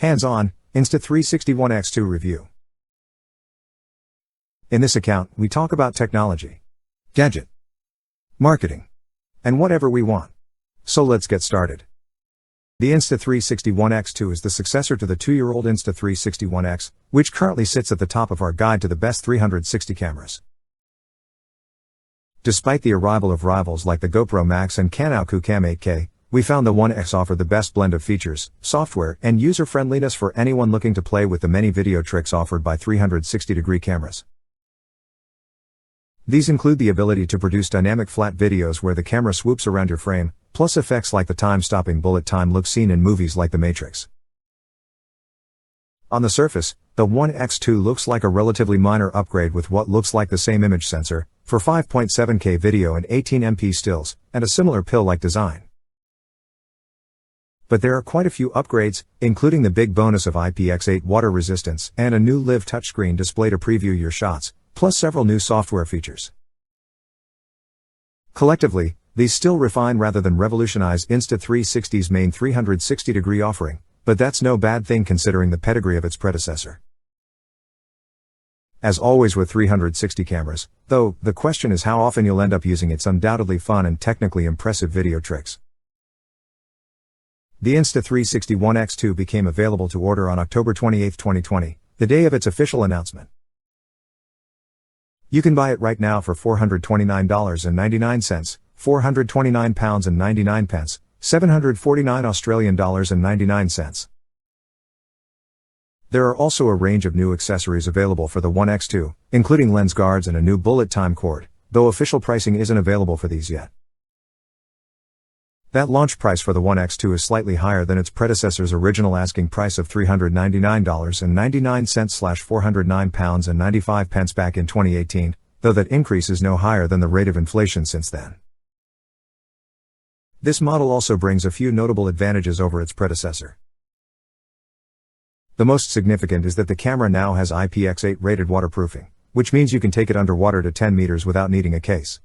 Hands-on, Insta360 review. In this account, we talk about technology, gadget, marketing, and whatever we want. So let's get started. The Insta360 is the successor to the 2-year-old Insta360, which currently sits at the top of our guide to the best 360 cameras. Despite the arrival of rivals like the GoPro Max and Canon Cam 8K, we found the One X offered the best blend of features, software, and user-friendliness for anyone looking to play with the many video tricks offered by 360-degree cameras. These include the ability to produce dynamic flat videos where the camera swoops around your frame, plus effects like the time-stopping bullet time look seen in movies like The Matrix. On the surface, the One X2 looks like a relatively minor upgrade with what looks like the same image sensor, for 5.7K video and 18MP stills, and a similar pill-like design. But there are quite a few upgrades, including the big bonus of IPX8 water resistance and a new Live touchscreen display to preview your shots, plus several new software features. Collectively, these still refine rather than revolutionize Insta360's main 360-degree offering, but that's no bad thing considering the pedigree of its predecessor. As always with 360 cameras, though, the question is how often you'll end up using its undoubtedly fun and technically impressive video tricks. The Insta360 One X2 became available to order on October 28, 2020, the day of its official announcement. You can buy it right now for $429.99, £429.99, $749.99. There are also a range of new accessories available for the One X2, including lens guards and a new bullet time cord, though official pricing isn't available for these yet. That launch price for the One X2 is slightly higher than its predecessor's original asking price of £399.99/£409.95 back in 2018, though that increase is no higher than the rate of inflation since then. This model also brings a few notable advantages over its predecessor. The most significant is that the camera now has IPX8 rated waterproofing, which means you can take it underwater to 10 meters without needing a case.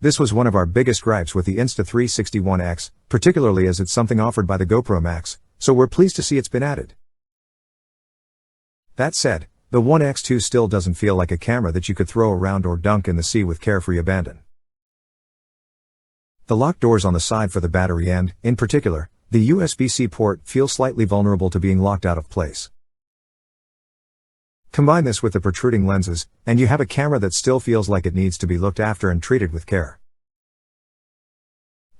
This was one of our biggest gripes with the Insta360 One X, particularly as it's something offered by the GoPro Max, so we're pleased to see it's been added. That said, the One X2 still doesn't feel like a camera that you could throw around or dunk in the sea with carefree abandon. The locked doors on the side for the battery and, in particular, the USB-C port feel slightly vulnerable to being locked out of place. Combine this with the protruding lenses, and you have a camera that still feels like it needs to be looked after and treated with care.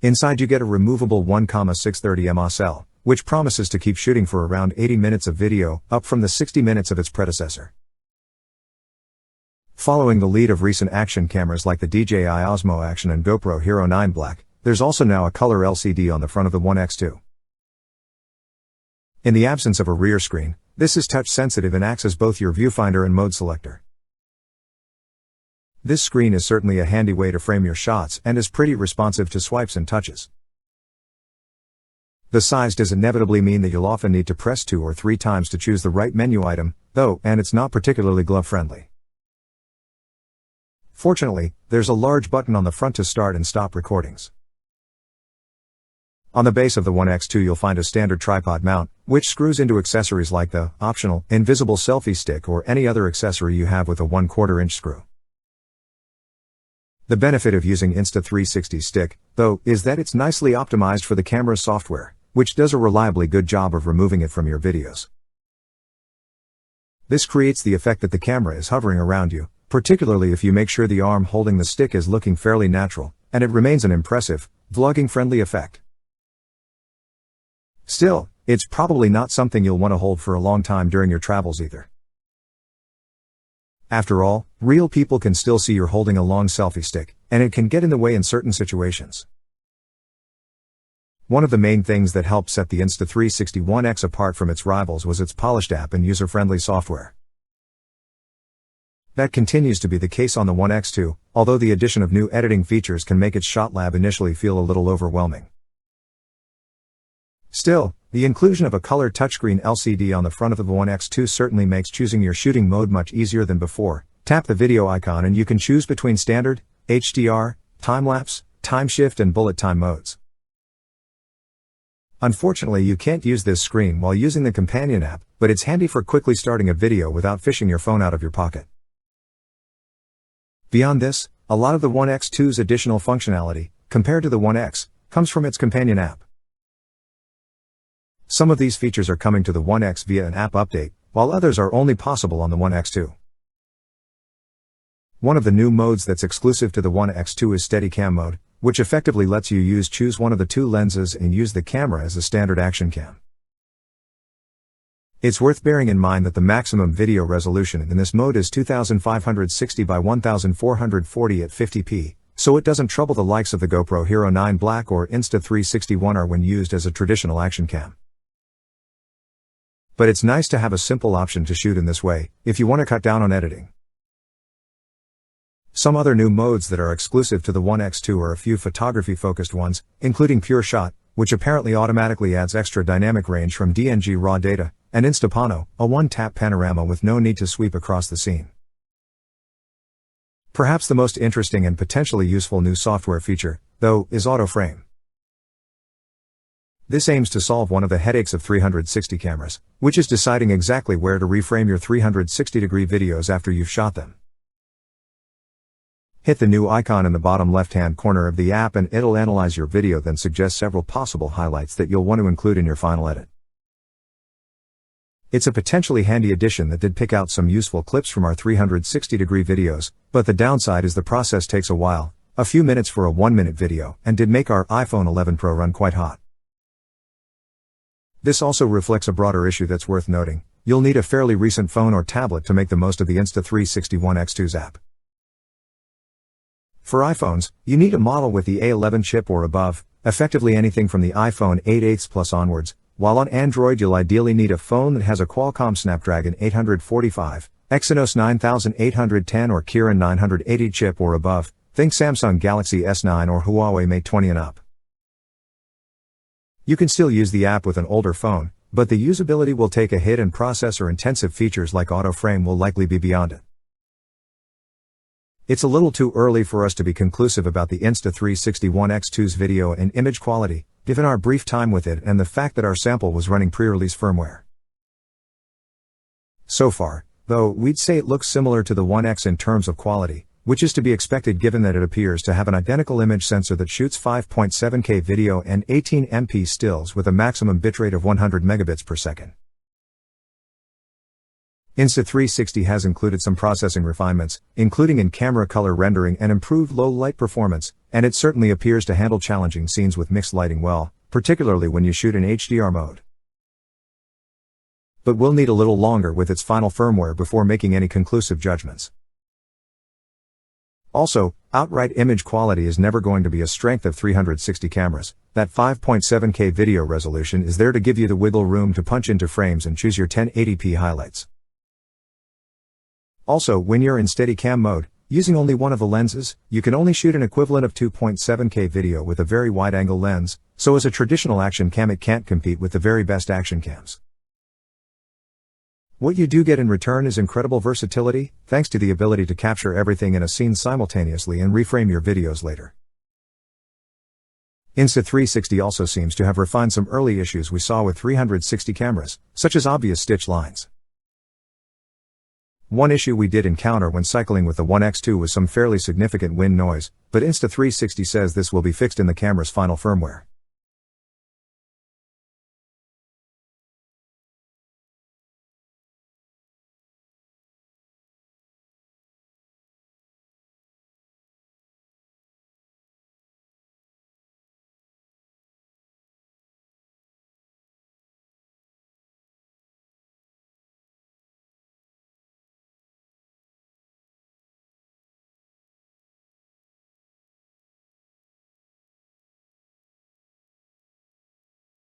Inside you get a removable 1,630mm cell, which promises to keep shooting for around 80 minutes of video, up from the 60 minutes of its predecessor. Following the lead of recent action cameras like the DJI Osmo Action and GoPro Hero 9 Black, there's also now a color LCD on the front of the One X2. In the absence of a rear screen, this is touch sensitive and acts as both your viewfinder and mode selector. This screen is certainly a handy way to frame your shots and is pretty responsive to swipes and touches. The size does inevitably mean that you'll often need to press 2 or 3 times to choose the right menu item, though, and it's not particularly glove-friendly. Fortunately, there's a large button on the front to start and stop recordings. On the base of the One X2 you'll find a standard tripod mount, which screws into accessories like the optional invisible selfie stick or any other accessory you have with a 1/4 inch screw. The benefit of using Insta360's stick, though, is that it's nicely optimized for the camera's software, which does a reliably good job of removing it from your videos. This creates the effect that the camera is hovering around you, particularly if you make sure the arm holding the stick is looking fairly natural, and it remains an impressive, vlogging-friendly effect. Still, it's probably not something you'll want to hold for a long time during your travels either. After all, real people can still see you're holding a long selfie stick, and it can get in the way in certain situations. One of the main things that helped set the Insta360 One X apart from its rivals was its polished app and user-friendly software. That continues to be the case on the One X2, although the addition of new editing features can make its shot lab initially feel a little overwhelming. Still, the inclusion of a color touchscreen LCD on the front of the One X2 certainly makes choosing your shooting mode much easier than before. Tap the video icon and you can choose between standard, HDR, time-lapse, time shift and bullet time modes. Unfortunately, you can't use this screen while using the companion app, but it's handy for quickly starting a video without fishing your phone out of your pocket. Beyond this, a lot of the One X2's additional functionality, compared to the One X, comes from its companion app. Some of these features are coming to the One X via an app update, while others are only possible on the One X2. One of the new modes that's exclusive to the One X2 is Steadicam mode, which effectively lets you choose one of the two lenses and use the camera as a standard action cam. It's worth bearing in mind that the maximum video resolution in this mode is 2560 by 1440 at 50p, so it doesn't trouble the likes of the GoPro Hero 9 Black or Insta360 1R when used as a traditional action cam. But it's nice to have a simple option to shoot in this way, if you want to cut down on editing. Some other new modes that are exclusive to the One X2 are a few photography-focused ones, including Pure Shot, which apparently automatically adds extra dynamic range from DNG raw data, and Instapano, a one-tap panorama with no need to sweep across the scene. Perhaps the most interesting and potentially useful new software feature, though, is autoframe. This aims to solve one of the headaches of 360 cameras, which is deciding exactly where to reframe your 360-degree videos after you've shot them. Hit the new icon in the bottom left-hand corner of the app and it'll analyze your video, then suggest several possible highlights that you'll want to include in your final edit. It's a potentially handy addition that did pick out some useful clips from our 360-degree videos, but the downside is the process takes a while, a few minutes for a 1-minute video, and did make our iPhone 11 Pro run quite hot. This also reflects a broader issue that's worth noting: you'll need a fairly recent phone or tablet to make the most of the Insta360 One X2's app. For iPhones, you need a model with the A11 chip or above, effectively anything from the iPhone 8s Plus onwards, while on Android you'll ideally need a phone that has a Qualcomm Snapdragon 845, Exynos 9810 or Kirin 980 chip or above, think Samsung Galaxy S9 or Huawei Mate 20 and up. You can still use the app with an older phone, but the usability will take a hit and processor-intensive features like autoframe will likely be beyond it. It's a little too early for us to be conclusive about the Insta360 One X2's video and image quality, given our brief time with it and the fact that our sample was running pre-release firmware. So far, though, we'd say it looks similar to the One X in terms of quality, which is to be expected given that it appears to have an identical image sensor that shoots 5.7K video and 18MP stills with a maximum bitrate of 100 megabits per second. Insta360 has included some processing refinements, including in-camera color rendering and improved low-light performance, and it certainly appears to handle challenging scenes with mixed lighting well, particularly when you shoot in HDR mode. But we'll need a little longer with its final firmware before making any conclusive judgments. Also, outright image quality is never going to be a strength of 360 cameras. That 5.7K video resolution is there to give you the wiggle room to punch into frames and choose your 1080p highlights. Also, when you're in Steadicam mode, using only one of the lenses, you can only shoot an equivalent of 2.7K video with a very wide-angle lens, so as a traditional action cam it can't compete with the very best action cams. What you do get in return is incredible versatility, thanks to the ability to capture everything in a scene simultaneously and reframe your videos later. Insta360 also seems to have refined some early issues we saw with 360 cameras, such as obvious stitch lines. One issue we did encounter when cycling with the One X2 was some fairly significant wind noise, but Insta360 says this will be fixed in the camera's final firmware.